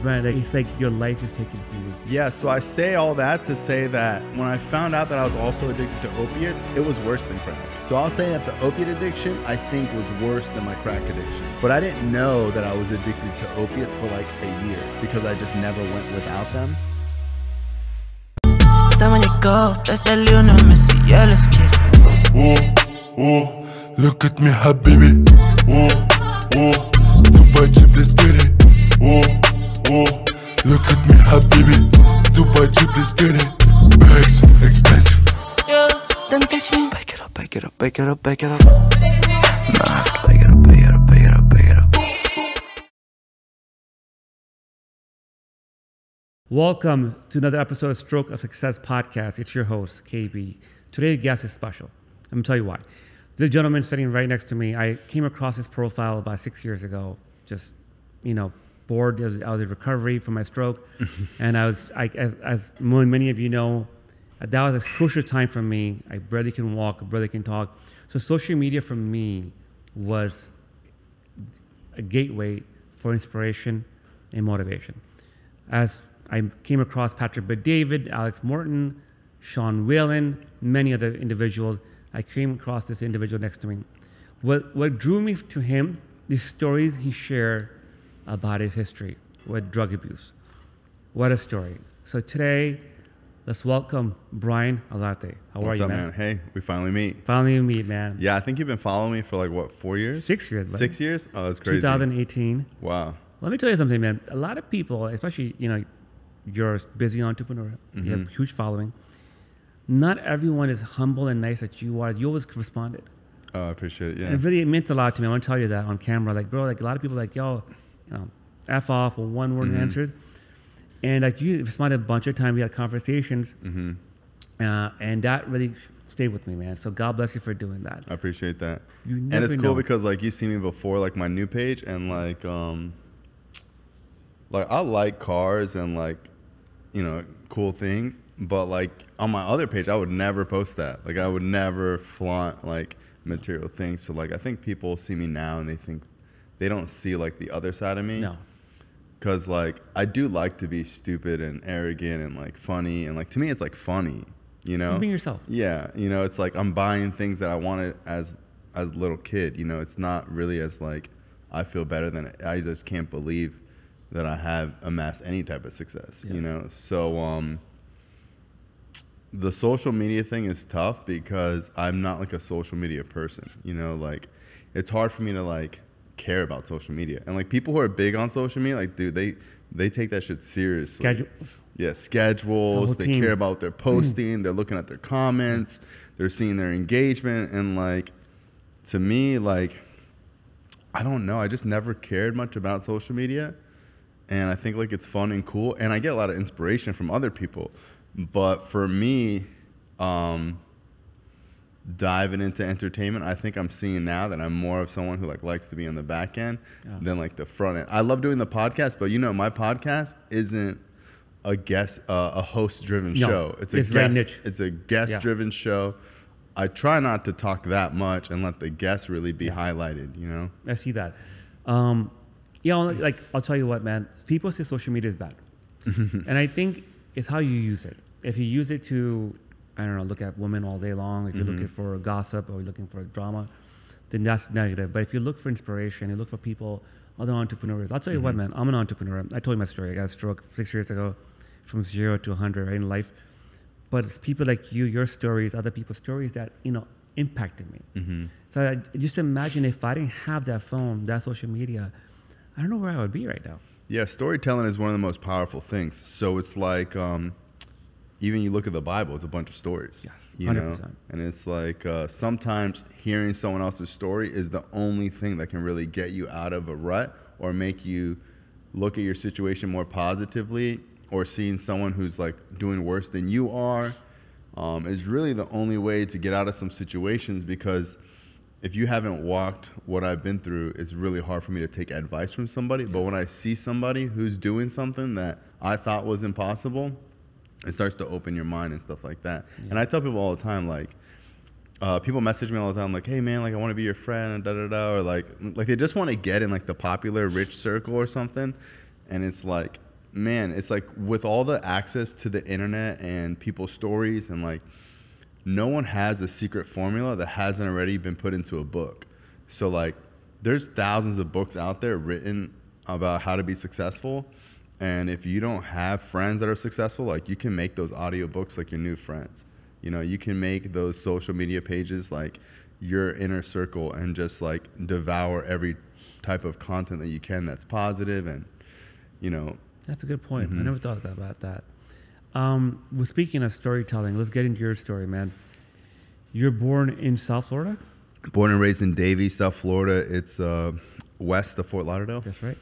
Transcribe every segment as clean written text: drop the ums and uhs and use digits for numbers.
Brian, like, it's like your life is taken from you. Yeah, so I say all that to say that when I found out that I was also addicted to opiates, it was worse than crack. So I'll say that the opiate addiction, I think, was worse than my crack addiction. But I didn't know that I was addicted to opiates for like a year because I just never went without them. Look at me, habibi. Dubai Jeep, let's get it. Look at me, habibi. Dubai Jeep, let's get it. Bags, expensive. Don't touch me. Back it up, back it up, back it up, back it up. No, I have to back it up, back it up, back it up, back it up. Welcome to another episode of Stroke of Success podcast. It's your host, KB. Today's guest is special. Let me tell you why. This gentleman sitting right next to me, I came across his profile about 6 years ago, just, bored. I was in recovery from my stroke. And as many of you know, that was a crucial time for me. I barely can walk, barely can talk. So social media for me was a gateway for inspiration and motivation. As I came across Patrick Bet-David, Alex Morton, Sean Whalen, many other individuals, I came across this individual next to me. What drew me to him, the stories he shared about his history with drug abuse. What a story. So today, let's welcome Brian Alate. How are you, man? What's up, man? Hey, we finally meet. Finally meet, man. Yeah, I think you've been following me for like, what, 4 years? 6 years. Buddy. 6 years? Oh, that's crazy. 2018. Wow. Let me tell you something, man. A lot of people, especially, you're a busy entrepreneur. You have a huge following. Not everyone is humble and nice that you are. You always responded. Oh, I appreciate it, yeah. And it meant a lot to me. I want to tell you that on camera. Like, bro, like a lot of people like, yo, F off or one word answers. And like you responded a bunch of times. We had conversations. And that really stayed with me, man. So God bless you for doing that. I appreciate that. And it's cool because like you see me before like my new page and like I like cars and like, cool things. But like on my other page, I would never post that. Like I would never flaunt like material things. So like I think people see me now and they don't see like the other side of me. No. Cause like I do like to be stupid and arrogant and like funny and like to me it's like funny, You're being yourself. Yeah, it's like I'm buying things that I wanted as a little kid. It's not really as like I feel better than it. I just can't believe that I have amassed any type of success. So the social media thing is tough because I'm not like a social media person. Like it's hard for me to like care about social media. And like people who are big on social media, like dude, they take that shit seriously. Schedules. Yeah, schedules. They care about their posting. They're looking at their comments. They're seeing their engagement. And like to me, like I don't know. I just never cared much about social media. And I think like it's fun and cool. And I get a lot of inspiration from other people. But for me, diving into entertainment, I think I'm seeing now that I'm more of someone who like likes to be on the back end than like the front end. I love doing the podcast, but my podcast isn't a host-driven show. It's very niche. It's a guest-driven show. I try not to talk that much and let the guests really be highlighted. I see that. Like I'll tell you what, man. People say social media is bad, and I think it's how you use it. If you use it to, look at women all day long, if you're looking for gossip or you're looking for drama, then that's negative. But if you look for inspiration, you look for people, other entrepreneurs. I'll tell you what, man, I'm an entrepreneur. I told you my story. I got a stroke 6 years ago from 0 to 100 in life. But it's people like you, your stories, other people's stories that, impacted me. So I just imagine if I didn't have that phone, that social media, I don't know where I would be right now. Yeah, storytelling is one of the most powerful things. So it's like, even you look at the Bible, it's a bunch of stories. Yes, 100%. And it's like sometimes hearing someone else's story is the only thing that can really get you out of a rut or make you look at your situation more positively, or seeing someone who's like doing worse than you are is really the only way to get out of some situations, because if you haven't walked what I've been through, it's really hard for me to take advice from somebody. Yes. But when I see somebody who's doing something that I thought was impossible, it starts to open your mind and stuff like that. Yeah. And I tell people all the time, like, people message me all the time, like, hey man, like I want to be your friend, da da da, or like they just want to get in like the popular rich circle or something. And it's like, man, it's like with all the access to the internet and people's stories, and like no one has a secret formula that hasn't already been put into a book. So like there's thousands of books out there written about how to be successful. And if you don't have friends that are successful, like you can make those audiobooks like your new friends. You know, you can make those social media pages like your inner circle and just like devour every type of content that you can that's positive. And, you know. That's a good point. I never thought about that. Well, speaking of storytelling, let's get into your story, man. You're born in South Florida? Born and raised in Davie, South Florida. It's west of Fort Lauderdale. That's right.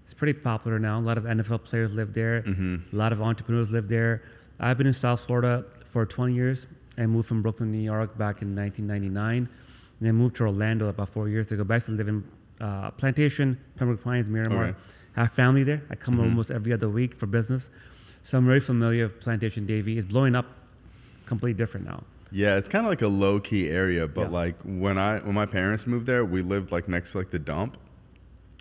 It's pretty popular now. A lot of NFL players live there. A lot of entrepreneurs live there. I've been in South Florida for 20 years. I moved from Brooklyn, New York back in 1999. And then moved to Orlando about 4 years ago. But I used to live in Plantation, Pembroke Pines, Miramar. Okay. I have family there. I come almost every other week for business. So I'm very familiar with Plantation Davie. It's blowing up completely different now. Yeah, it's kind of like a low-key area, but like when my parents moved there, we lived like next to like the dump,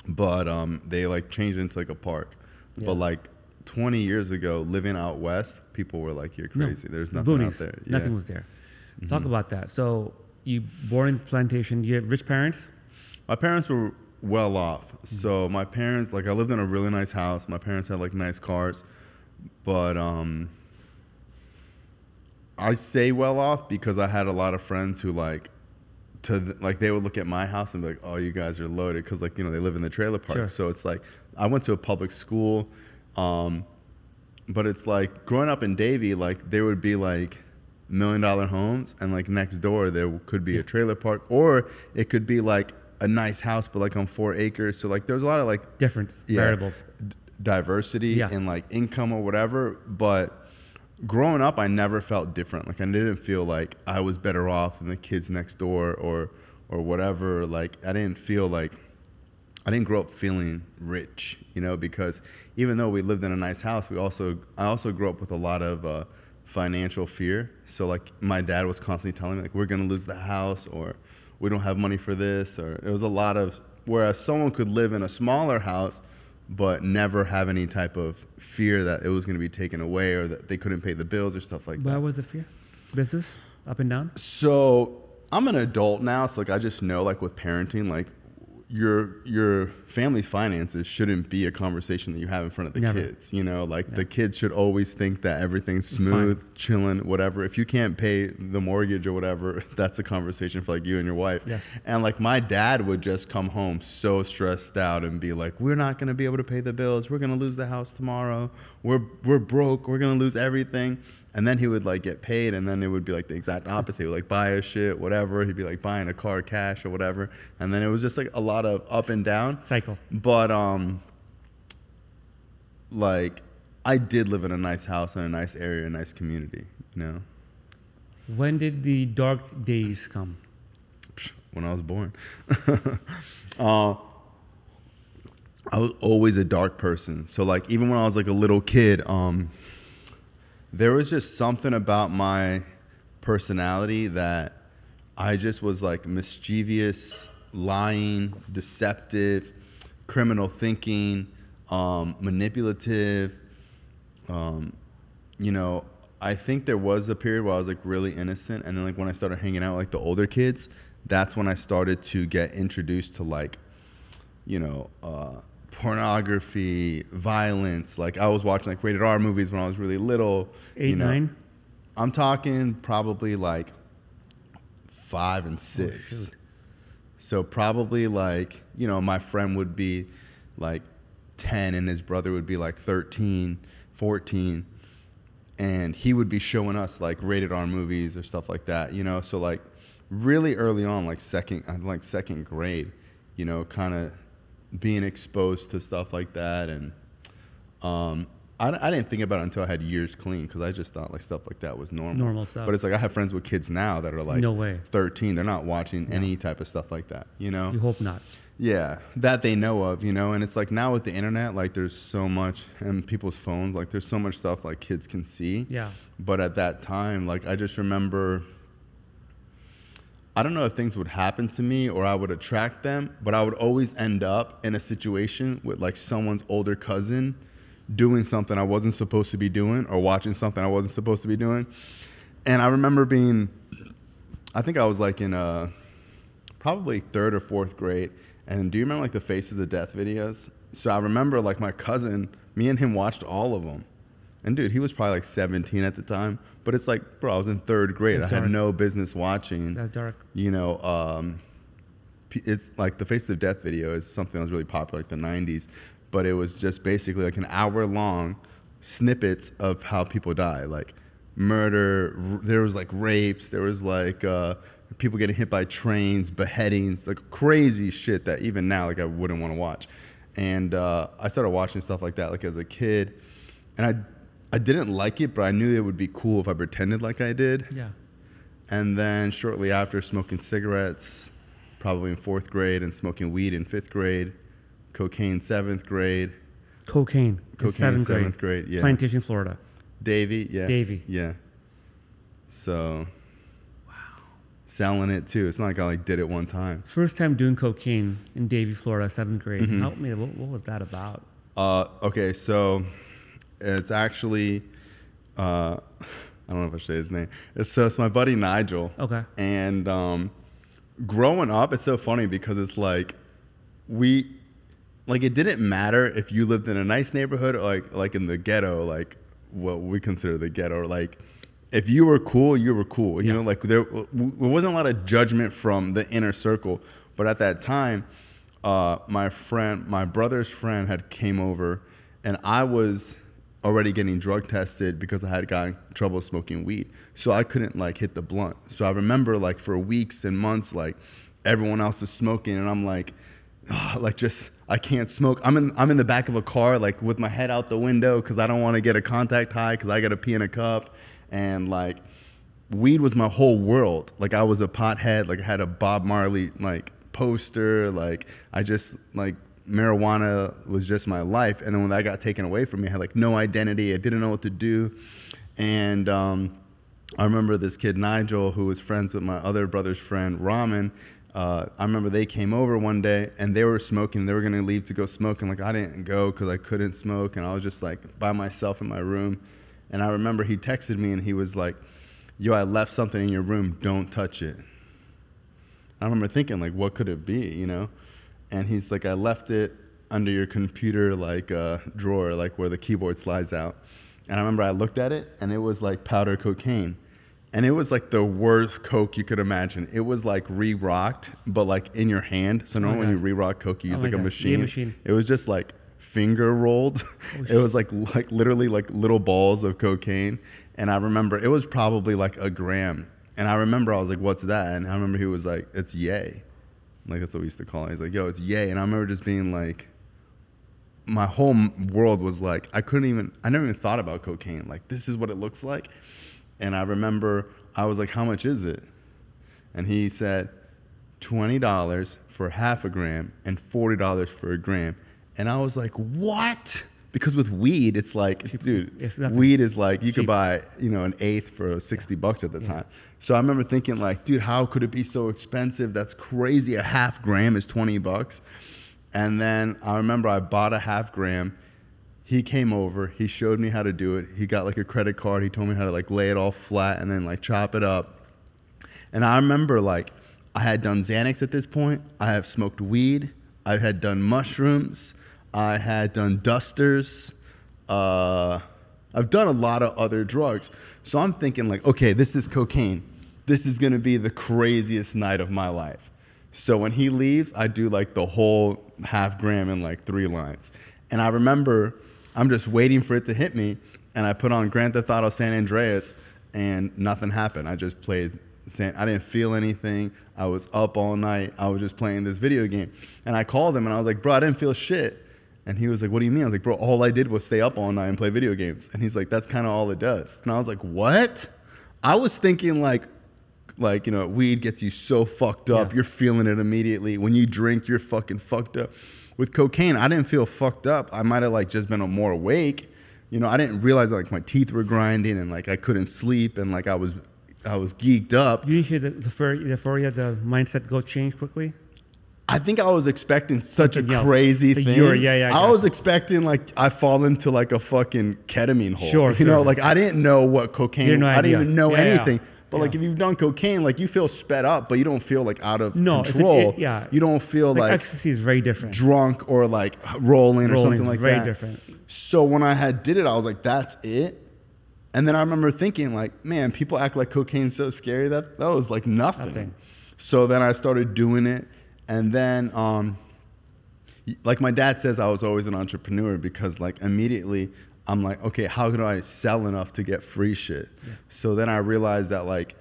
but they like changed it into like a park. But like 20 years ago, living out west, people were like, "You're crazy. There's nothing out there." Yeah. Nothing was there. Talk about that. So you born in Plantation. You had rich parents? My parents were well off. So my parents, like I lived in a really nice house. My parents had like nice cars, but I say well off because I had a lot of friends who like they would look at my house and be like, "Oh, you guys are loaded," because like, you know, they live in the trailer park. Sure. So it's like I went to a public school, but it's like growing up in Davie, like there would be like $1 million homes, and like next door there could be a trailer park, or it could be like a nice house but like on 4 acres. So like there's a lot of like Different variables. Diversity in like income or whatever. But growing up, I never felt different. Like I didn't feel like I was better off than the kids next door or whatever. Like I didn't grow up feeling rich, you know, because even though we lived in a nice house, I also grew up with a lot of financial fear. So like my dad was constantly telling me like, we're gonna lose the house, or we don't have money for this, or it was a lot of, whereas someone could live in a smaller house but never have any type of fear that it was going to be taken away, or that they couldn't pay the bills or stuff like that. Why was the fear? Business? Up and down? So I'm an adult now, so like I just know like with parenting, like your family's finances shouldn't be a conversation that you have in front of the kids. You know, like the kids should always think that everything's smooth, chilling, whatever. If you can't pay the mortgage or whatever, that's a conversation for like you and your wife. Yes. And like my dad would just come home so stressed out and be like, "We're not going to be able to pay the bills. We're going to lose the house tomorrow. We're broke. We're going to lose everything." And then he would like get paid, and then it would be like the exact opposite. He would like buy a shit, whatever. He'd be like buying a car cash or whatever. And then it was just like a lot of up and down. Cycle. But like I did live in a nice house in a nice area, a nice community, you know. When did the dark days come? When I was born. I was always a dark person. So like even when I was like a little kid, there was just something about my personality that I just was like mischievous, lying, deceptive, criminal thinking, manipulative. You know, I think there was a period where I was like really innocent, and then like when I started hanging out with like the older kids, that's when I started to get introduced to like, you know, pornography, violence. Like I was watching like rated R movies when I was really little. 8, 9? I'm talking probably like 5 and 6. So probably like, you know, my friend would be like 10 and his brother would be like 13, 14. And he would be showing us like rated R movies or stuff like that, you know? So like really early on, like second grade, you know, kind of being exposed to stuff like that. And I didn't think about it until I had years clean, because I just thought like stuff like that was normal. Normal stuff. But it's like I have friends with kids now that are like No way. 13. They're not watching any type of stuff like that, you know? You hope not. Yeah, that they know of, you know? And it's like now with the internet, like there's so much, and people's phones, like there's so much stuff like kids can see. Yeah. But at that time, like I just remember, I don't know if things would happen to me or I would attract them, but I would always end up in a situation with like someone's older cousin doing something I wasn't supposed to be doing or watching something I wasn't supposed to be doing. And I remember I think I was like in probably 3rd or 4th grade. And do you remember like the Faces of Death videos? So I remember like my cousin, me and him watched all of them. And dude, he was probably like 17 at the time. But it's like, bro, I was in 3rd grade. I had no business watching. That's dark. You know, it's like the Faces of Death video is something that was really popular like the 90s. But it was just basically like an hour-long snippets of how people die. Like murder, there was like rapes, there was like people getting hit by trains, beheadings, like crazy shit that even now like I wouldn't want to watch. And I started watching stuff like that like as a kid, and I didn't like it, but I knew it would be cool if I pretended like I did. Yeah. And then shortly after, smoking cigarettes, probably in 4th grade, and smoking weed in 5th grade, cocaine 7th grade. Cocaine in 7th grade, yeah. Plantation, Florida. Davie, yeah. Davie. Yeah. So, wow. Selling it too. It's not like I like did it one time. First time doing cocaine in Davie, Florida, 7th grade. Mm-hmm. Help me. What was that about? Okay, so it's actually, I don't know if I should say his name. It's my buddy Nigel. Okay. And growing up, it's so funny because it's like it didn't matter if you lived in a nice neighborhood or like in the ghetto, like what we consider the ghetto. Like if you were cool, you were cool. You know, like there wasn't a lot of judgment from the inner circle. But at that time, my brother's friend had came over, and I was already getting drug tested because I had gotten in trouble smoking weed. So I couldn't like hit the blunt. So I remember like for weeks and months, like everyone else is smoking, and I'm like, I can't smoke. I'm in the back of a car, like with my head out the window because I don't want to get a contact high because I got to pee in a cup. And like weed was my whole world. Like I was a pothead. Like I had a Bob Marley like poster. Like I just like marijuana was just my life. And then when that got taken away from me, I had like no identity. I didn't know what to do. And I remember this kid Nigel, who was friends with my other brother's friend Ramen. I remember they came over one day and they were smoking. They were going to leave to go smoke. And like, I didn't go because I couldn't smoke. And I was just like by myself in my room. And I remember he texted me and he was like, yo, I left something in your room. Don't touch it. I remember thinking like, what could it be, you know? And he's like, I left it under your computer, like drawer, like where the keyboard slides out. And I remember I looked at it and it was like powder cocaine. And it was like the worst coke you could imagine. It was like re-rocked, but like in your hand. So normally when you re-rock coke, you use like a machine. Yeah, machine. It was just like finger rolled. It was like literally like little balls of cocaine. And I remember it was probably like a gram. And I remember I was like, what's that? And I remember he was like, it's yay. Like that's what we used to call it. He's like, yo, it's yay. And I remember just being like, my whole world was like, I never even thought about cocaine. Like this is what it looks like. And I remember I was like, how much is it? And he said, $20 for half a gram and $40 for a gram. And I was like, what? Because with weed, it's like, dude, weed is like, you could buy, you know, an eighth for $60 at the time. So I remember thinking like, dude, how could it be so expensive? That's crazy. A half gram is $20. And then I remember I bought a half gram. He came over, he showed me how to do it. He got like a credit card. He told me how to like lay it all flat and then like chop it up. And I remember like I had done Xanax at this point. I have smoked weed. I had done mushrooms. I had done dusters. I've done a lot of other drugs. So I'm thinking like, okay, this is cocaine. This is gonna be the craziest night of my life. So when he leaves, I do like the whole half gram in like 3 lines. And I remember I'm just waiting for it to hit me, and I put on Grand Theft Auto San Andreas, and nothing happened. I just played. I didn't feel anything. I was up all night. I was just playing this video game. And I called him, and I was like, bro, I didn't feel shit. And he was like, what do you mean? I was like, bro, all I did was stay up all night and play video games. And he's like, that's kind of all it does. And I was like, what? I was thinking like, you know, weed gets you so fucked up. Yeah. You're feeling it immediately. When you drink, you're fucking fucked up. With cocaine, I didn't feel fucked up. I might have like just been more awake. You know, I didn't realize like my teeth were grinding and like I couldn't sleep and like I was geeked up. You didn't hear the mindset go change quickly? I think I was expecting such a Something else. crazy The thing. yeah, I was expecting like I fall into like a fucking ketamine hole. Sure, you know, sure. like I didn't know what cocaine. You had no I didn't idea. even know Yeah, yeah. anything. But like Yeah. if you've done cocaine, like you feel sped up, but you don't feel like out of No, it's control. yeah. You don't feel like ecstasy is very different. drunk or like rolling or something is like very that. different. So when I had did it, I was like, that's it. And then I remember thinking like, man, people act like cocaine's so scary. That was like nothing. So then I started doing it. And then, like my dad says, I was always an entrepreneur because like immediately I'm like, okay, how can I sell enough to get free shit? Yeah. So then I realized that like,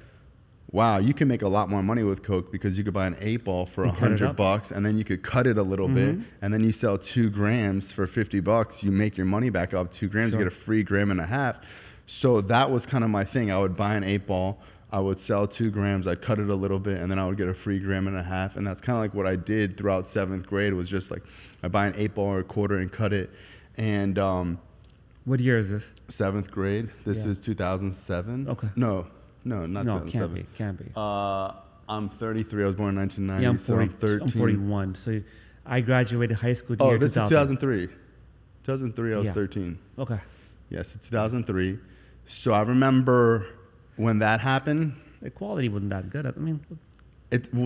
wow, you can make a lot more money with Coke because you could buy an 8-ball for $100 and then you could cut it a little bit and then you sell 2 grams for $50. You make your money back up 2 grams, you get a free 1.5 grams. So that was kind of my thing. I would buy an 8-ball. I would sell 2 grams, I'd cut it a little bit, and then I would get a free 1.5 grams. And that's kind of like what I did throughout 7th grade was just like, I buy an 8-ball or a quarter and cut it. And what year is this? 7th grade. This is 2007. Okay. No, not 2007. Can't be. I'm 33. I was born in 1990. Yeah, I'm 40, so I'm 13. I'm 41. So I graduated high school the Oh, year this 2000. is 2003. 2003, I was 13. Okay. Yeah, so 2003. So I remember when that happened. The quality wasn't that good. I mean,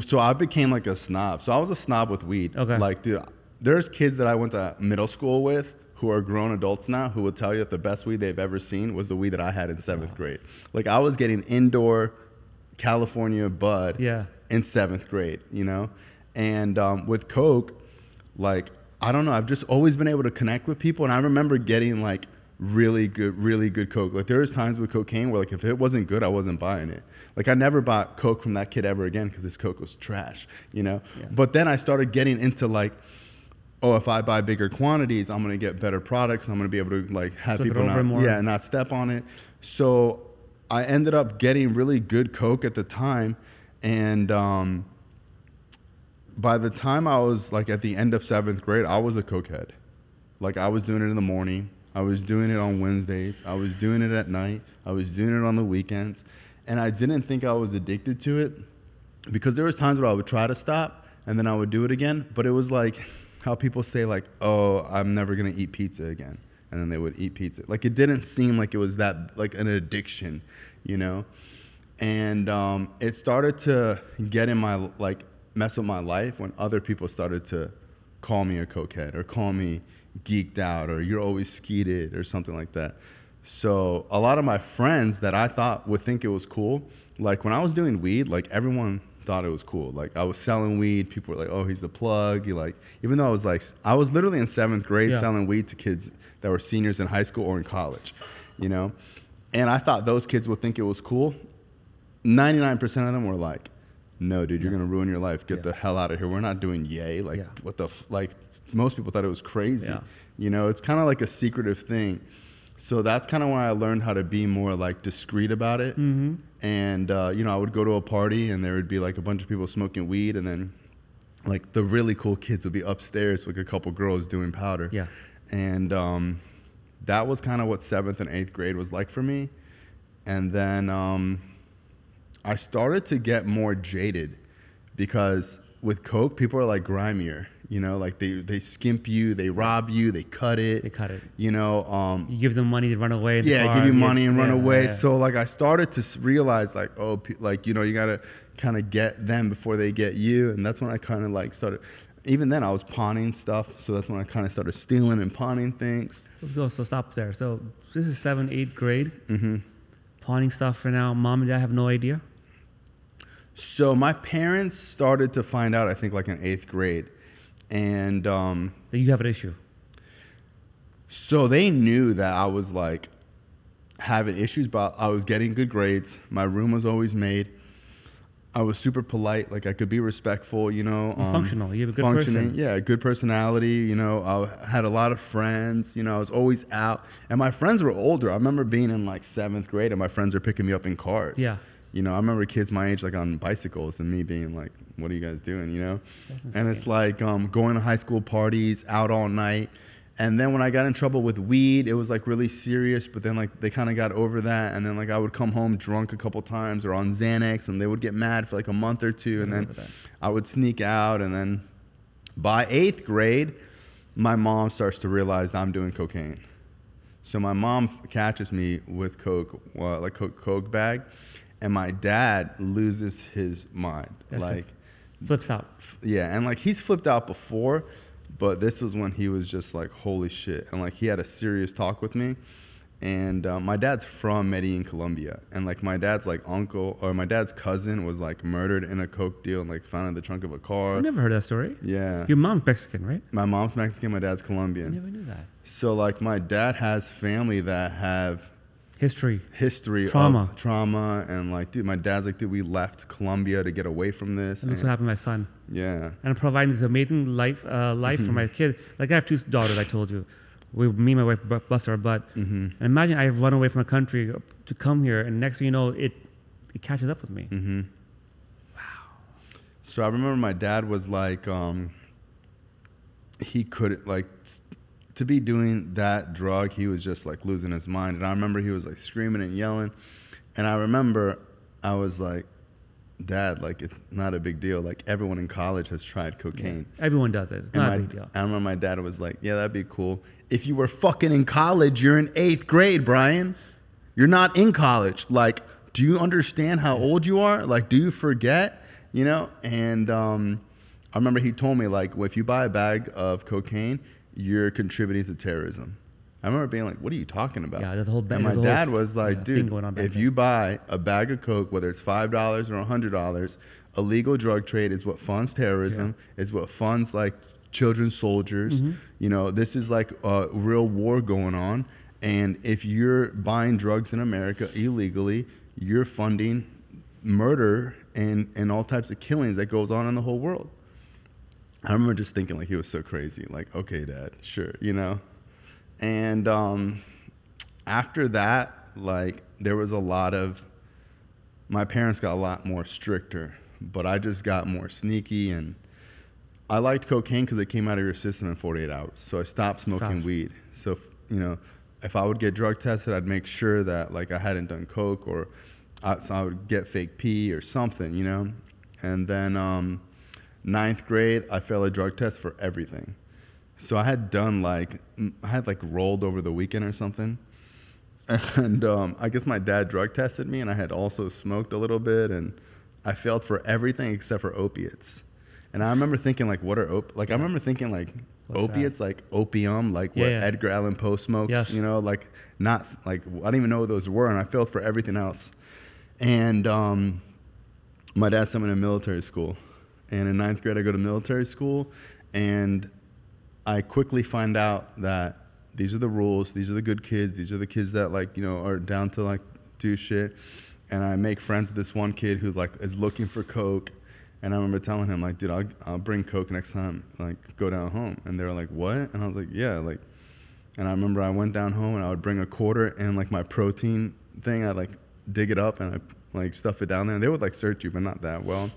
So I became like a snob. So I was a snob with weed. Okay. Like, dude, there's kids that I went to middle school with who are grown adults now who will tell you that the best weed they've ever seen was the weed that I had in 7th grade. Like I was getting indoor California bud in 7th grade, you know? And with Coke, like, I don't know, I've just always been able to connect with people. And I remember getting like really good Coke. Like there was times with cocaine where like if it wasn't good, I wasn't buying it. Like I never bought Coke from that kid ever again because his Coke was trash, you know? Yeah. But then I started getting into like, oh, if I buy bigger quantities, I'm gonna get better products. I'm gonna be able to like have people not step on it. So I ended up getting really good Coke at the time. And by the time I was like at the end of 7th grade, I was a cokehead. Like I was doing it in the morning. I was doing it on Wednesdays. I was doing it at night. I was doing it on the weekends. And I didn't think I was addicted to it because there was times where I would try to stop and then I would do it again. But it was like how people say like, oh, I'm never going to eat pizza again. And then they would eat pizza. Like it didn't seem like it was that like an addiction, you know? And it started to get in my, like mess with my life when other people started to call me a cokehead or call me geeked out or you're always skeeted or something like that. So a lot of my friends that I thought would think it was cool, like when I was doing weed, like everyone thought it was cool. Like I was selling weed, people were like, oh, he's the plug. You like, even though I was literally in 7th grade selling weed to kids that were seniors in high school or in college, you know? And I thought those kids would think it was cool. 99% of them were like, no, dude, you're going to ruin your life. Get the hell out of here. We're not doing yay. Like, what the, like, most people thought it was crazy. You know, it's kind of like a secretive thing. So that's kind of when I learned how to be more, like, discreet about it. And, you know, I would go to a party, and there would be, like, a bunch of people smoking weed, and then, like, the really cool kids would be upstairs with a couple girls doing powder. And that was kind of what 7th and 8th grade was like for me. And then I started to get more jaded because with Coke, people are like grimier, you know, like they skimp you, they rob you, they cut it. You know, you give them money to run away. Give you money and run away. So like I started to realize like, oh, like, you know, you got to kind of get them before they get you. And that's when I kind of like started, even then I was pawning stuff. So that's when I kind of started stealing and pawning things. Let's go. So stop there. So this is 7th, 8th grade. Pawning stuff for now. Mom and dad have no idea. So my parents started to find out, I think, like in 8th grade. And that you have an issue. So they knew that I was like having issues, but I was getting good grades. My room was always made. I was super polite. Like I could be respectful, you know. Functional. You have a good person. Yeah, good personality. You know, I had a lot of friends. You know, I was always out. And my friends were older. I remember being in like 7th grade and my friends were picking me up in cars. You know, I remember kids my age like on bicycles and me being like, what are you guys doing, you know? And it's like going to high school parties, out all night. And then when I got in trouble with weed, it was like really serious, but then like they kind of got over that. And then like I would come home drunk a couple times or on Xanax and they would get mad for like a month or two. And then I would sneak out and then By 8th grade, my mom starts to realize that I'm doing cocaine. So my mom catches me with coke, like coke bag, and my dad loses his mind. That's like flips out. Yeah, and like he's flipped out before, but this was when he was just like, holy shit. And like he had a serious talk with me. And my dad's from Medellin, Colombia. And like my dad's like uncle or my dad's cousin was like murdered in a coke deal and like found in the trunk of a car. I never heard that story. Yeah. Your mom's Mexican, right? My mom's Mexican, my dad's Colombian. I never knew that. So like my dad has family that have History. trauma and like, dude, my dad's like, dude, we left Colombia to get away from this. And that's what happened to my son. Yeah. And I'm providing this amazing life for my kid. Like I have 2 daughters, I told you. Me and my wife bust our butt. And imagine I run away from a country to come here, and next thing you know, it catches up with me. Wow. So I remember my dad was like, he couldn't like to be doing that drug. He was just like losing his mind. And I remember he was like screaming and yelling. And I remember I was like, Dad, like it's not a big deal. Like everyone in college has tried cocaine. Yeah, everyone does it. It's not a big deal. I remember my dad was like, yeah, that'd be cool. If you were fucking in college, you're in 8th grade, Brian. You're not in college. Like, do you understand how old you are? Like, do you forget? You know? And I remember he told me, like, well, if you buy a bag of cocaine, you're contributing to terrorism. I remember being like, what are you talking about? Yeah, there's a whole And my dad was like, dude, if you buy buy a bag of Coke, whether it's $5 or $100, illegal drug trade is what funds terrorism, is what funds like children's soldiers. You know, this is like a real war going on. And if you're buying drugs in America illegally, you're funding murder and all types of killings that goes on in the whole world. I remember just thinking like he was so crazy. Like, okay, Dad, sure, you know. And after that, like there was a lot of, my parents got a lot more stricter, but I just got more sneaky. And I liked cocaine because it came out of your system in 48 hours. So I stopped smoking weed. So, you know, if I would get drug tested, I'd make sure that like I hadn't done coke or so I would get fake pee or something, you know. And then 9th grade, I failed a drug test for everything. So I had done like, rolled over the weekend or something. And I guess my dad drug tested me and I had also smoked a little bit and I failed for everything except for opiates. And I remember thinking like, what are I remember thinking like opiates, that? Like opium, like what Edgar Allan Poe smokes, you know, like not like, I didn't even know what those were. And I failed for everything else. And my dad sent me to military school. And in 9th grade, I go to military school and I quickly find out that these are the rules. These are the good kids. These are the kids that like, you know, are down to like do shit. And I make friends with this one kid who like is looking for coke. And I remember telling him like, dude, I'll bring coke next time, like go down home. And they were like, what? And I was like, yeah, like, and I remember I went down home and I would bring a quarter and like my protein thing, I'd like dig it up and I like stuff it down there. And they would like search you, but not that well.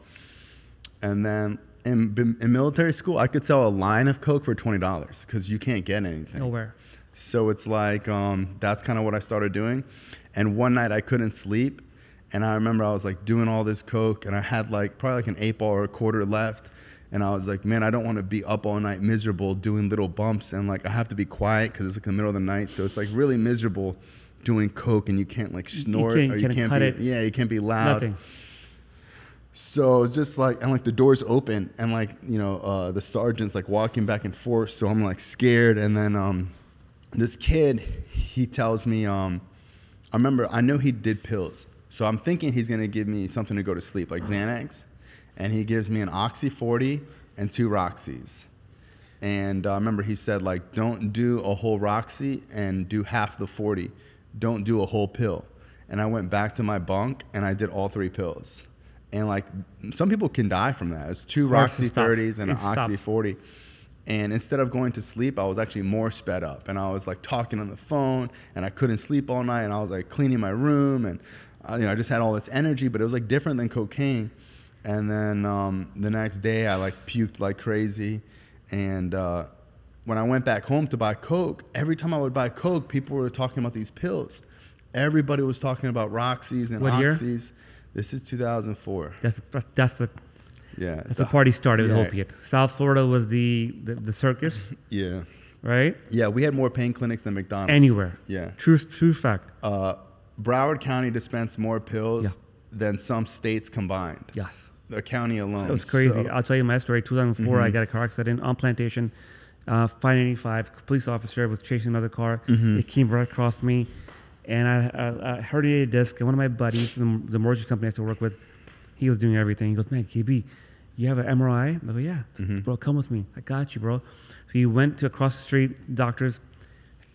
And then in military school, I could sell a line of coke for $20 because you can't get anything. Nowhere. So it's like, that's kind of what I started doing. And one night I couldn't sleep. And I remember I was like doing all this coke and I had like probably like an 8-ball or a quarter left. And I was like, man, I don't want to be up all night miserable doing little bumps. And like, I have to be quiet because it's like the middle of the night. So it's like really miserable doing coke and you can't like snort or you can't be, you can't be loud. Nothing. So it's just like, and like the doors open and like, you know, the sergeant's like walking back and forth. So I'm like scared. And then this kid, he tells me, I know he did pills. So I'm thinking he's going to give me something to go to sleep, like Xanax. And he gives me an Oxy 40 and 2 Roxies. And I remember he said, like, don't do a whole Roxy and do half the 40. Don't do a whole pill. And I went back to my bunk and I did all 3 pills. And like, some people can die from that. It's 2 Roxy 30s and an Oxy 40. And instead of going to sleep, I was actually more sped up. And I was like talking on the phone and I couldn't sleep all night. And I was like cleaning my room and you know, I just had all this energy, but it was like different than cocaine. And then the next day I like puked like crazy. And when I went back home to buy Coke, every time I would buy Coke, people were talking about these pills. Everybody was talking about Roxies and what Oxys. Year? This is 2004. That's the Yeah. That's the party started with Yeah. opiate. South Florida was the circus, Yeah. right? Yeah, we had more pain clinics than McDonald's. Anywhere. Yeah. True fact. Broward County dispensed more pills Yeah. than some states combined. Yes. The county alone. It was crazy. So- I'll tell you my story. 2004, I got a car accident on Plantation. 585, police officer was chasing another car. It came right across me, and I herniated disc. And one of my buddies, the mortgage company I used to work with, he was doing everything. He goes, man, KB, you have an MRI? I go, yeah. Bro, come with me. I got you, bro. So he went to across the street, doctors.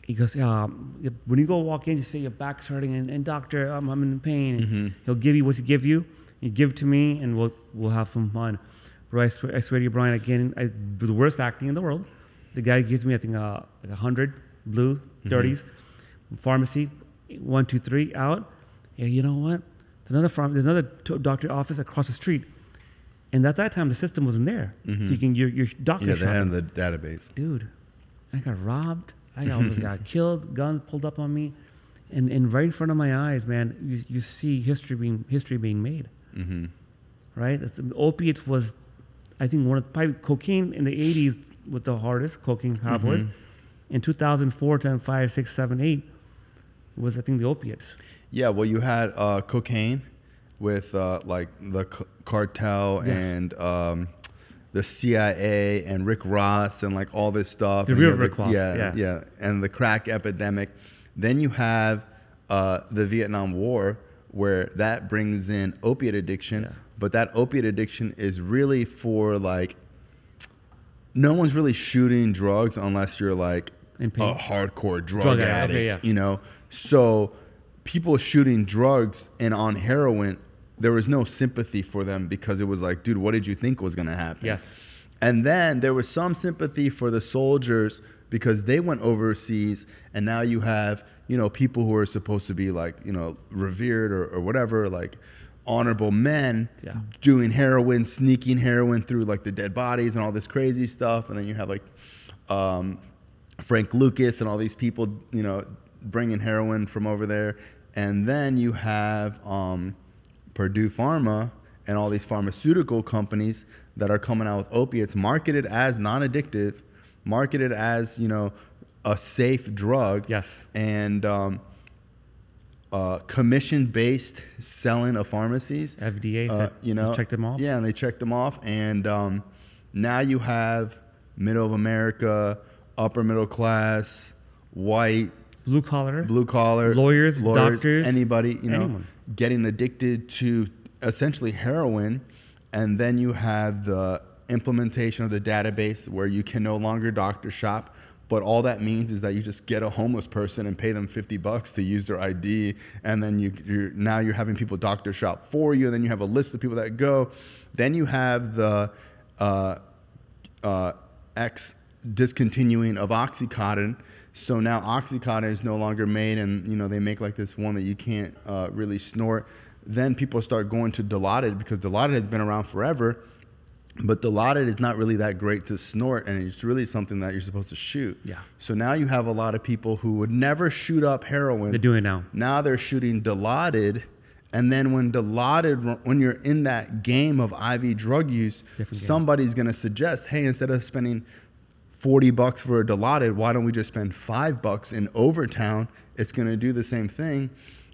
He goes, when you go walk in, you say your back's hurting, and doctor, I'm in pain. And he'll give you what he give you. You give it to me, and we'll have some fun. Bro, I swear to you, Brian, again, the worst acting in the world. The guy gives me, I think, like 100 blue 30s. Pharmacy, 1, 2, 3, out. Yeah, you know what? There's another doctor office across the street. And at that time, the system wasn't there. So you can, your doctor Yeah, they shopping. had the database. Dude, I got robbed. I almost got killed. Guns pulled up on me. And right in front of my eyes, man, you see history being made. Right? The opiates was, I think, probably cocaine in the 80s was the hardest, cocaine cowboys. In 2004, 10, 5, 6, 7, 8 was, I think, the opiates. Yeah, well, you had cocaine with like the cartel and the CIA and Rick Ross and like all this stuff. The And real you have Rick Ross, yeah, yeah. And the crack epidemic. Then you have the Vietnam War, where that brings in opiate addiction. Yeah. But that opiate addiction is really for like, no one's really shooting drugs unless you're like In a pain. hardcore drug Drug addict, addict, okay, yeah. you know? So people shooting drugs and on heroin, there was no sympathy for them because it was like, dude, what did you think was going to happen? Yes. And then there was some sympathy for the soldiers because they went overseas, and now you have, you know, people who are supposed to be like, you know, revered or whatever, like honorable men doing heroin, sneaking heroin through like the dead bodies and all this crazy stuff. And then you have like Frank Lucas and all these people, you know, bringing heroin from over there. And then you have Purdue Pharma and all these pharmaceutical companies that are coming out with opiates marketed as non-addictive, marketed as, you know, a safe drug. Yes. And commission-based selling of pharmacies. FDA said, you know, checked them off. Yeah, and they checked them off. And now you have middle of America, upper middle class, white, Blue collar, lawyers, doctors, anybody, you know, anyone. getting addicted to essentially heroin. And then you have the implementation of the database where you can no longer doctor shop. But all that means is that you just get a homeless person and pay them $50 to use their ID, and then you're having people doctor shop for you, and then you have a list of people that go. Then you have the discontinuing of OxyContin. So now OxyContin is no longer made, and you know they make like this one that you can't really snort. Then people start going to Dilaudid because Dilaudid has been around forever. But Dilaudid is not really that great to snort, and it's really something that you're supposed to shoot. Yeah. So now you have a lot of people who would never shoot up heroin. They're doing it now. Now they're shooting Dilaudid, and then when you're in that game of IV drug use, somebody's going to suggest, hey, instead of spending $40 for a Dilaudid, why don't we just spend $5 in Overtown? It's going to do the same thing.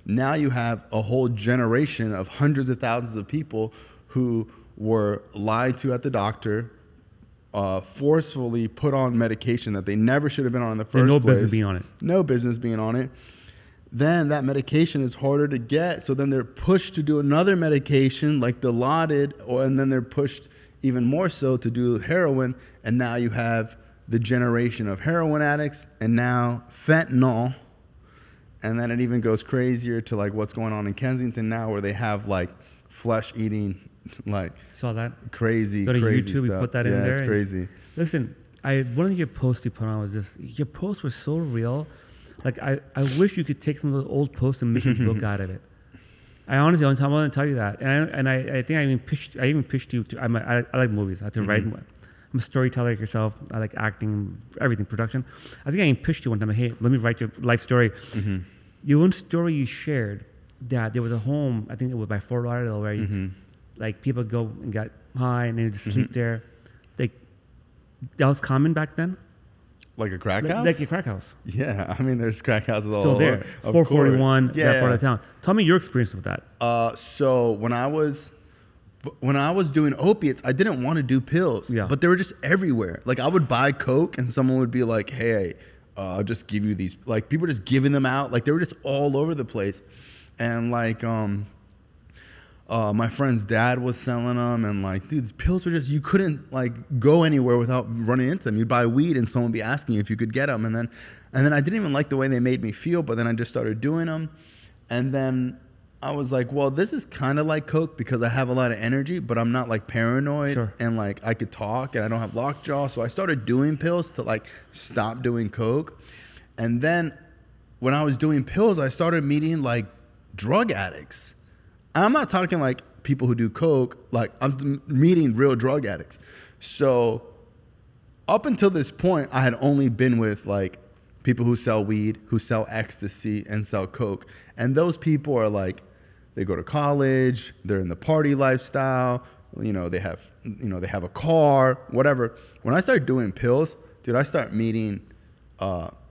Now you have a whole generation of hundreds of thousands of people who were lied to at the doctor, forcefully put on medication that they never should have been on in the first place. No business being on it. No business being on it. Then that medication is harder to get, so then they're pushed to do another medication like Dilaudid, and then they're pushed even more so to do heroin, and now you have the generation of heroin addicts, and now fentanyl, and then it even goes crazier to like what's going on in Kensington now, where they have like flesh-eating, like saw that crazy, go to crazy YouTube, stuff. we put that in there. Yeah, it's crazy. Listen, one of your posts you put on was this. Your posts were so real. Like I wish you could take some of the old posts and make a book out of it. I honestly, I want to tell you that, and I think I even pitched you to. I like movies. I have to write. I'm a storyteller like yourself. I like acting, everything, production. I think I even pitched you one time. Hey, let me write your life story. Your own story you shared that there was a home. I think it was by Fort Lauderdale where like people go and get high and they just sleep there. Like that was common back then. Like a crack house? Like a crack house. Yeah, I mean, there's crack houses all Still over. there. 441, that part of town. Tell me your experience with that. So when I was doing opiates, I didn't want to do pills, but they were just everywhere. Like I would buy Coke and someone would be like, hey, I'll just give you these. Like people were just giving them out. Like they were just all over the place. And like, my friend's dad was selling them, and like, dude, the pills were just, you couldn't like go anywhere without running into them. You'd buy weed and someone would be asking you if you could get them. And then I didn't even like the way they made me feel, but then I just started doing them. And then I was like, well, this is kind of like Coke because I have a lot of energy, but I'm not like paranoid and like I could talk and I don't have lockjaw. So I started doing pills to like stop doing Coke. And then when I was doing pills, I started meeting like drug addicts. I'm not talking like people who do Coke, like I'm meeting real drug addicts. So up until this point, I had only been with like people who sell weed, who sell ecstasy and sell Coke. And those people are like, they go to college, they're in the party lifestyle, they have a car, whatever. When I started doing pills, dude, I start meeting,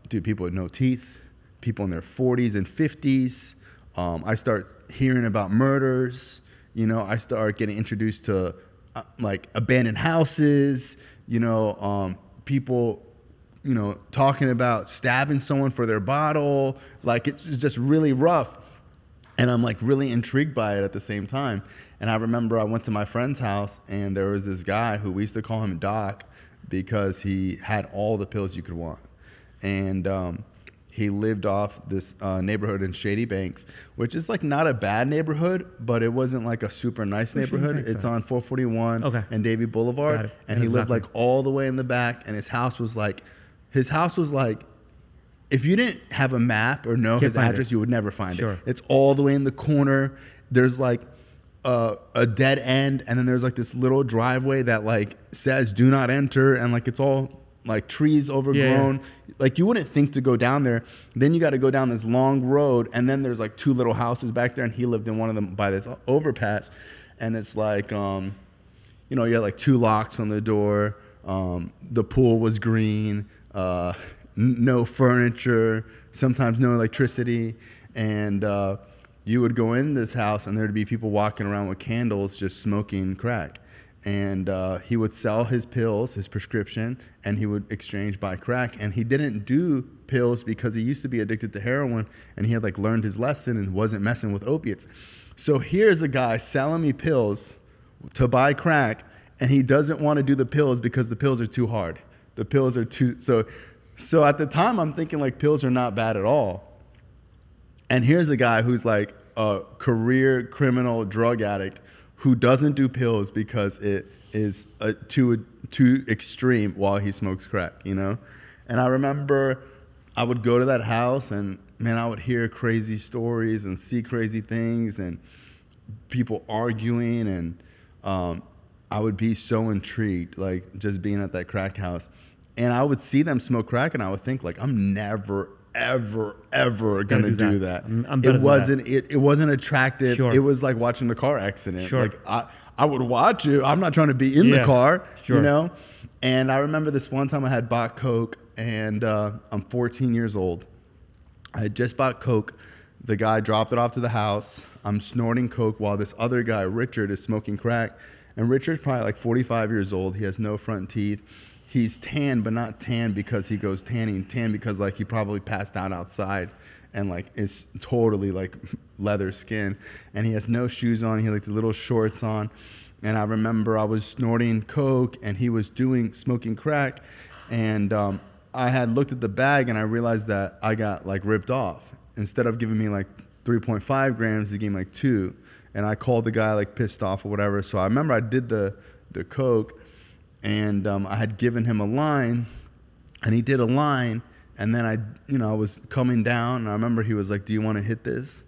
people with no teeth, people in their 40s and 50s. I start hearing about murders, I start getting introduced to like abandoned houses, people, talking about stabbing someone for their bottle. Like it's just really rough. And I'm like really intrigued by it at the same time. And I remember I went to my friend's house and there was this guy who we used to call him Doc because he had all the pills you could want. And, he lived off this neighborhood in Shady Banks, which is like not a bad neighborhood, but it wasn't like a super nice neighborhood. It's on 441 and Davie Boulevard. And he lived like all the way in the back. And his house was like, if you didn't have a map or know his address, you would never find it. It's all the way in the corner. There's like a dead end. And then there's like this little driveway that like says do not enter. And like, it's all like trees overgrown. Like you wouldn't think to go down there. Then you got to go down this long road, and then there's like two little houses back there, and he lived in one of them by this overpass. And it's like you had like two locks on the door. The pool was green, no furniture, sometimes no electricity. And you would go in this house and there'd be people walking around with candles just smoking crack. And he would sell his pills, his prescription, and he would buy crack. And he didn't do pills because he used to be addicted to heroin, and he had like learned his lesson and wasn't messing with opiates. So here's a guy selling me pills to buy crack, and he doesn't want to do the pills because the pills are too hard. The pills are too, so at the time I'm thinking like pills are not bad at all. And here's a guy who's like a career criminal drug addict who doesn't do pills because it is too extreme while he smokes crack, And I remember I would go to that house and, man, I would hear crazy stories and see crazy things and people arguing. And I would be so intrigued, like just being at that crack house. And I would see them smoke crack and I would think like, I'm never, ever gonna do that. It wasn't attractive. It was like watching a car accident. Like I would watch it. I'm not trying to be in the car, And I remember this one time I had bought Coke, and I'm 14 years old. I had just bought Coke. The guy dropped it off to the house. I'm snorting Coke while this other guy, Richard, is smoking crack. And Richard's probably like 45 years old. He has no front teeth. He's tan, but not tan because he goes tanning. Tan because like he probably passed out outside and like is totally like leather skin. And he has no shoes on. He had like the little shorts on. And I remember I was snorting Coke and he was smoking crack. And I had looked at the bag and I realized that I got like ripped off. Instead of giving me like 3.5 grams, he gave me like 2. And I called the guy like pissed off or whatever. So I remember I did the Coke. And I had given him a line, and he did a line, and then I was coming down, and I remember he was like, "Do you want to hit this?"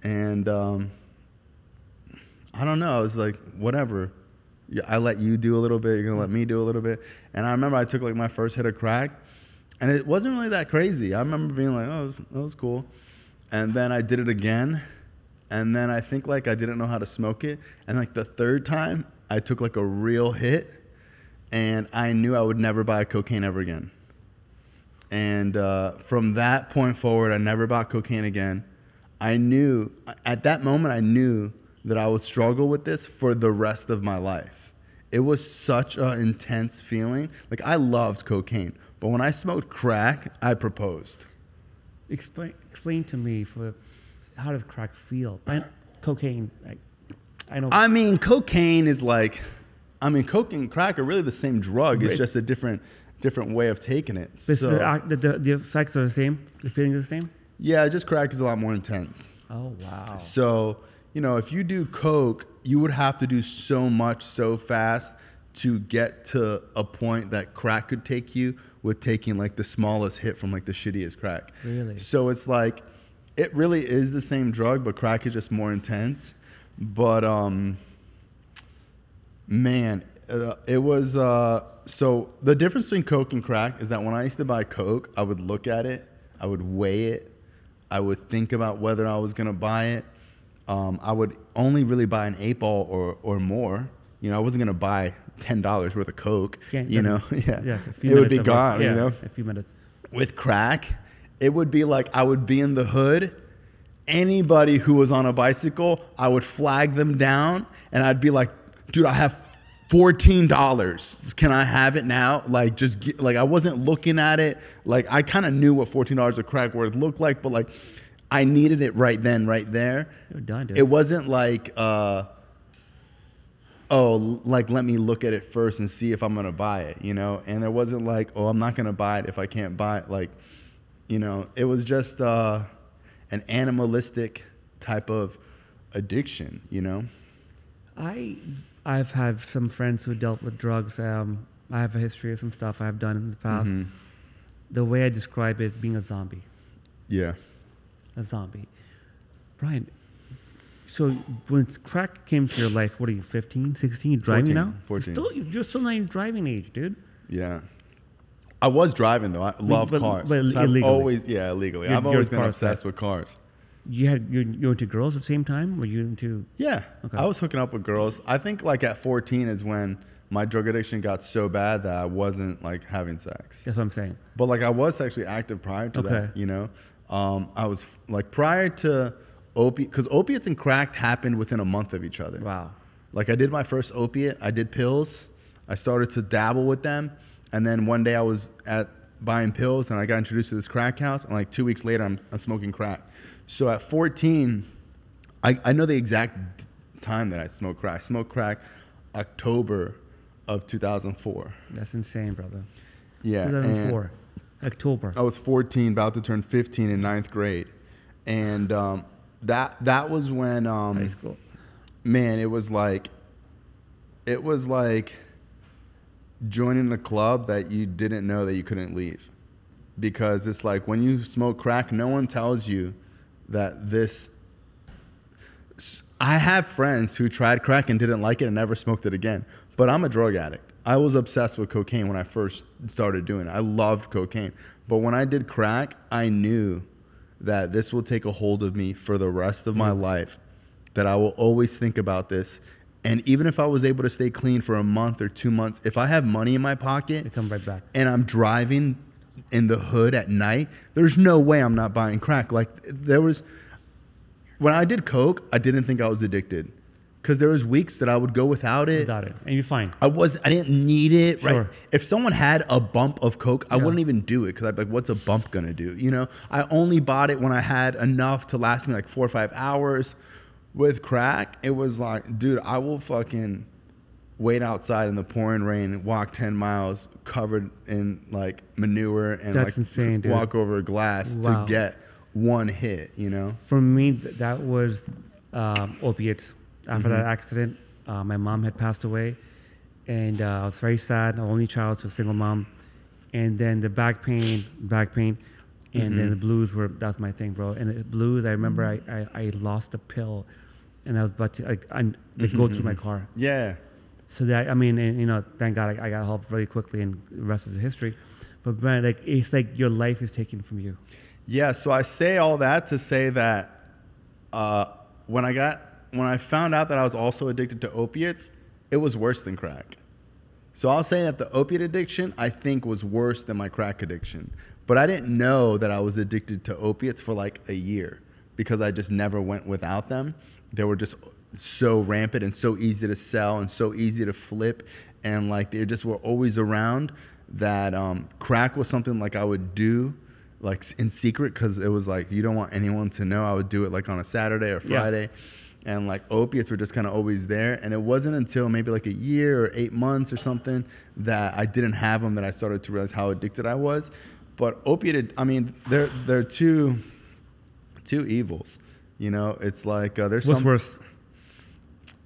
And I don't know. I was like, "Whatever. Yeah, I let you do a little bit. You're gonna let me do a little bit." And I remember I took like my first hit of crack, and it wasn't really that crazy. I remember being like, "Oh, that was cool," and then I did it again, And then I think like I didn't know how to smoke it. And like the third time I took like a real hit and I knew I would never buy cocaine ever again. And from that point forward, I never bought cocaine again. I knew, at that moment, I knew that I would struggle with this for the rest of my life. It was such an intense feeling. Like, I loved cocaine, but when I smoked crack, I proposed. Explain to me, how does crack feel? Cocaine, I know. I mean, cocaine is like, coke and crack are really the same drug. It's just a different way of taking it. So the effects are the same? The feeling is the same? Yeah, just crack is a lot more intense. Oh, wow. So, you know, if you do coke, you would have to do so much so fast to get to a point that crack could take you with taking like the smallest hit from like the shittiest crack. Really? So it's like, it really is the same drug, but crack is just more intense. But, man, it was, so the difference between coke and crack is that when I used to buy coke, I would look at it, I would weigh it, I would think about whether I was going to buy it. I would only really buy an 8-ball or more. You know, I wasn't going to buy $10 worth of coke, you know. Yeah. Yes, it would be gone, you know. A few minutes. With crack, it would be like I would be in the hood. Anybody who was on a bicycle, I would flag them down and I'd be like, dude, I have $14. Can I have it now? Like, like I wasn't looking at it. Like, I kind of knew what $14 of crack would look like, but like I needed it right then, right there. You're done, dude. It wasn't like, like, let me look at it first and see if I'm going to buy it, you know? And there wasn't like, oh, I'm not going to buy it if I can't buy it. Like, you know, it was just an animalistic type of addiction, you know? I've had some friends who dealt with drugs. I have a history of some stuff I've done in the past. Mm-hmm. The way I describe it is being a zombie. Yeah. A zombie. Brian, so when crack came to your life, what are you, 15, 16? Driving 14, now? 14. You're still not in driving age, dude. Yeah. I was driving, though. I love cars. But so illegally. Illegally. I've always been obsessed with cars. You into girls at the same time? Were you into? Yeah. Okay. I was hooking up with girls. I think like at 14 is when my drug addiction got so bad that I wasn't like having sex. That's what I'm saying. But like I was sexually active prior to that, you know? I was like prior to opiate, because opiates and crack happened within a month of each other. Wow. Like I did my first opiate. I did pills. I started to dabble with them. And then one day I was buying pills and I got introduced to this crack house. And like 2 weeks later, I'm smoking crack. So at 14, I know the exact time that I smoked crack. I smoked crack October of 2004. That's insane, brother. Yeah. 2004, October. I was 14, about to turn 15 in 9th grade. And that was when, high school. Man, it was like joining a club that you didn't know that you couldn't leave. Because it's like when you smoke crack, no one tells you that this. I have friends who tried crack and didn't like it and never smoked it again. But I'm a drug addict. I was obsessed with cocaine when I first started doing it. I loved cocaine. But when I did crack, I knew that this will take a hold of me for the rest of my life, that I will always think about this. And even if I was able to stay clean for a month or 2 months, if I have money in my pocket, It come right back. and I'm driving in the hood at night, there's no way I'm not buying crack. Like when I did coke, I didn't think I was addicted, because there was weeks that I would go without it. And you're fine. I didn't need it. Sure. Right. If someone had a bump of coke, I wouldn't even do it, because I'd be like, what's a bump gonna do? You know, I only bought it when I had enough to last me like 4 or 5 hours. With crack, it was like, dude, I will fucking wait outside in the pouring rain, walk 10 miles covered in like manure, and That's insane, dude. walk over a glass to get one hit, you know? For me, that was opiates. After that accident, my mom had passed away, and I was very sad. I'm only child to a single mom. And then the back pain, and then the blues that's my thing, bro. And the blues, I remember I lost a pill, and I was about to go through my car. Yeah. So that, I mean, and, you know, thank God I got help really quickly, and the rest is history. But Brian, like, it's like your life is taken from you. Yeah, so I say all that to say that when I found out that I was also addicted to opiates, it was worse than crack. So I'll say that the opiate addiction, I think, was worse than my crack addiction. But I didn't know that I was addicted to opiates for like a year because I just never went without them. They were just so rampant and so easy to sell and so easy to flip. And like they just were always around that crack was something like I would do like in secret because it was like you don't want anyone to know. I would do it like on a Saturday or Friday. Yeah. And like opiates were just kind of always there. And it wasn't until maybe like a year or 8 months or something that I didn't have them that I started to realize how addicted I was. But opiate, I mean, they're two evils. You know, it's like there's what's worse?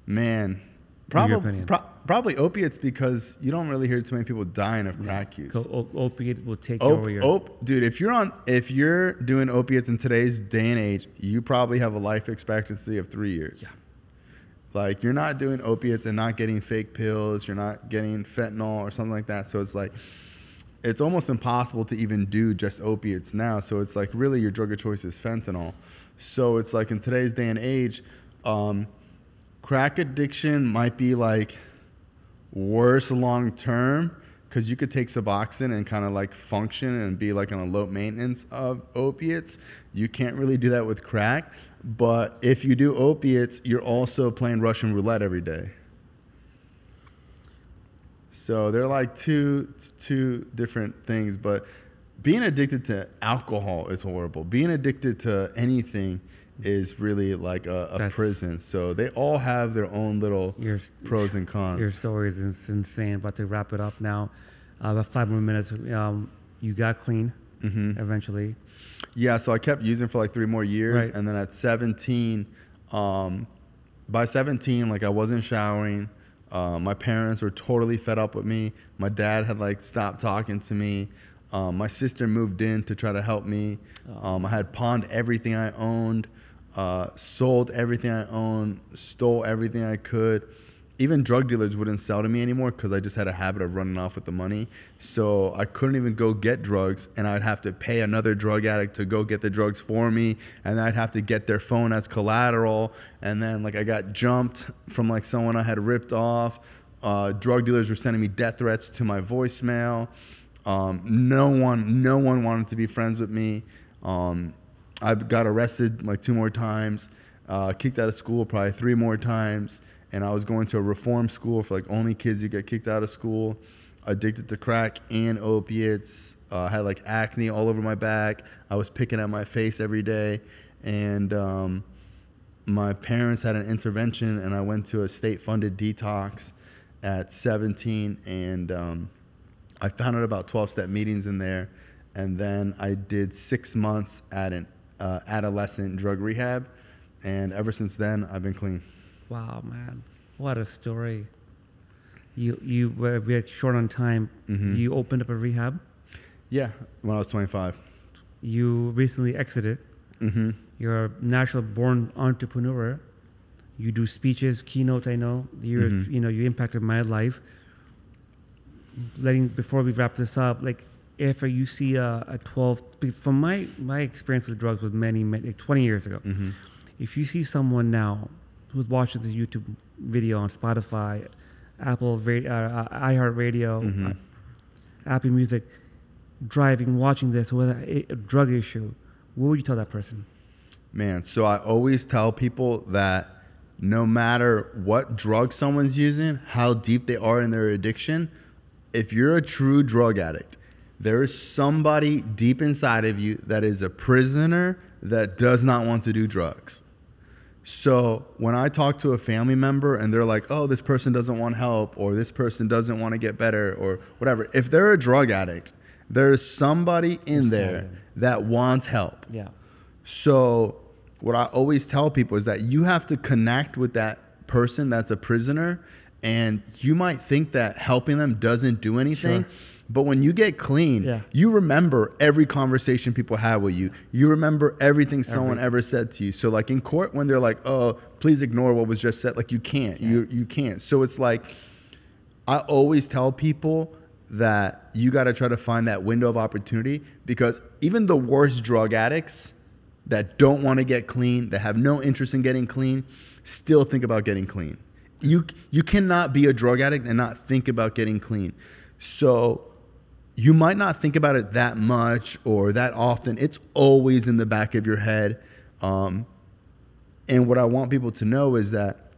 Man, probably opiates because you don't really hear too many people dying of crack use. So opiates will take over your... Dude, if you're doing opiates in today's day and age, you probably have a life expectancy of 3 years. Yeah. Like you're not doing opiates and not getting fake pills. You're not getting fentanyl or something like that. So it's like, it's almost impossible to even do just opiates now. So it's like really your drug of choice is fentanyl. So it's like in today's day and age, crack addiction might be like worse long term because you could take Suboxone and kind of like function and be like on a low maintenance of opiates. You can't really do that with crack. But if you do opiates, you're also playing Russian roulette every day. So they're like two different things. But being addicted to alcohol is horrible. Being addicted to anything is really like a prison. So they all have their own little pros and cons. Your story is insane. About to wrap it up now. About 5 more minutes. You got clean eventually. Yeah, so I kept using for like 3 more years. Right. And then at 17, by 17, like I wasn't showering. My parents were totally fed up with me. My dad had like stopped talking to me. My sister moved in to try to help me. I had pawned everything I owned, sold everything I owned, stole everything I could. Even drug dealers wouldn't sell to me anymore because I just had a habit of running off with the money. So I couldn't even go get drugs, and I'd have to pay another drug addict to go get the drugs for me, and I'd have to get their phone as collateral. And then like I got jumped from like someone I had ripped off. Drug dealers were sending me death threats to my voicemail. No one wanted to be friends with me. I got arrested like 2 more times, kicked out of school probably 3 more times. And I was going to a reform school for like only kids who get kicked out of school, addicted to crack and opiates, had like acne all over my back. I was picking at my face every day. And my parents had an intervention, and I went to a state-funded detox at 17. And I found out about 12-step meetings in there. And then I did 6 months at an adolescent drug rehab. And ever since then, I've been clean. Wow, man. What a story. You were short on time. You opened up a rehab? Yeah, when I was 25. You recently exited. You're a natural born entrepreneur. You do speeches, keynotes, I know. You impacted my life. Before we wrap this up, like if you see a 12, from my experience with drugs was many, like 20 years ago, if you see someone now who watches a YouTube video on Spotify, Apple, iHeartRadio, Apple Music, driving, watching this, or a drug issue, what would you tell that person? Man, so I always tell people that no matter what drug someone's using, how deep they are in their addiction, if you're a true drug addict, there is somebody deep inside of you that is a prisoner that does not want to do drugs. So when I talk to a family member and they're like, oh, this person doesn't want help, or this person doesn't want to get better, or whatever, if they're a drug addict, there's somebody in there that wants help. Yeah. So what I always tell people is that you have to connect with that person that's a prisoner, and you might think that helping them doesn't do anything. Sure. But when you get clean, you remember every conversation people had with you. You remember everything someone ever said to you. So like in court, when they're like, oh, please ignore what was just said, like you can't, you can't. So it's like, I always tell people that you got to try to find that window of opportunity, because even the worst drug addicts, that don't want to get clean, that have no interest in getting clean, still think about getting clean. You cannot be a drug addict and not think about getting clean. So you might not think about it that much or that often. It's always in the back of your head. And what I want people to know is that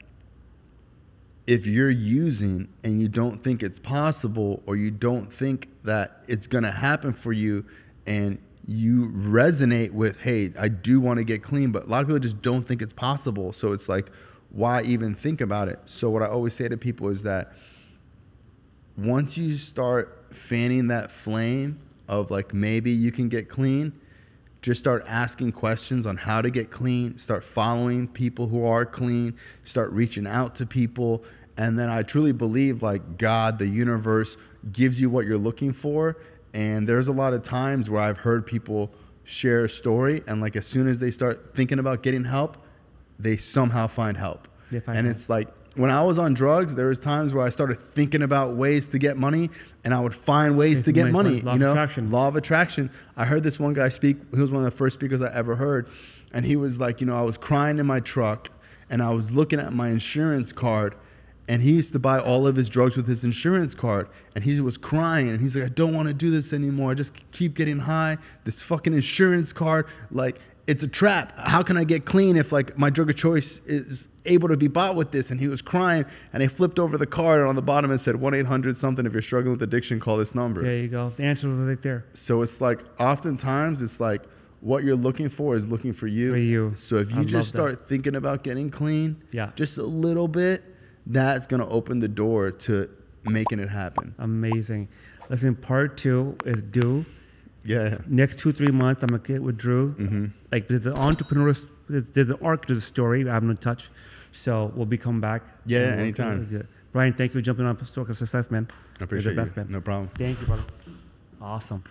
if you're using and you don't think it's possible, or you don't think that it's going to happen for you, and you resonate with, hey, I do want to get clean, but a lot of people just don't think it's possible. So it's like, why even think about it? So what I always say to people is that once you start fanning that flame of like, maybe you can get clean, just start asking questions on how to get clean, start following people who are clean, start reaching out to people. And then I truly believe like God, the universe, gives you what you're looking for. And there's a lot of times where I've heard people share a story, and like as soon as they start thinking about getting help, they somehow find help. It's like, when I was on drugs, there was times where I started thinking about ways to get money, and I would find ways to get money. Law of attraction. Law of attraction. I heard this one guy speak. He was one of the first speakers I ever heard. And he was like, I was crying in my truck, and I was looking at my insurance card, and he used to buy all of his drugs with his insurance card. And he was crying, and he's like, I don't want to do this anymore. I just keep getting high. This fucking insurance card, like, it's a trap. How can I get clean if like my drug of choice is able to be bought with this? And he was crying, and they flipped over the card, and on the bottom it said 1-800-something. If you're struggling with addiction, call this number. There you go. The answer was right there. So it's like, oftentimes it's like what you're looking for is looking for you. For you. So if you just start thinking about getting clean, just a little bit, that's going to open the door to making it happen. Amazing. Listen, part 2 is due. Yeah. Next 2-3 months, I'm going to get with Drew. Mm-hmm. Like, there's an entrepreneur, there's an arc to the story I haven't touched. So we'll be coming back. Yeah, anytime. Brian, thank you for jumping on Stroke of Success, man. I appreciate You're the best, you. man. No problem. Thank you, brother. Awesome.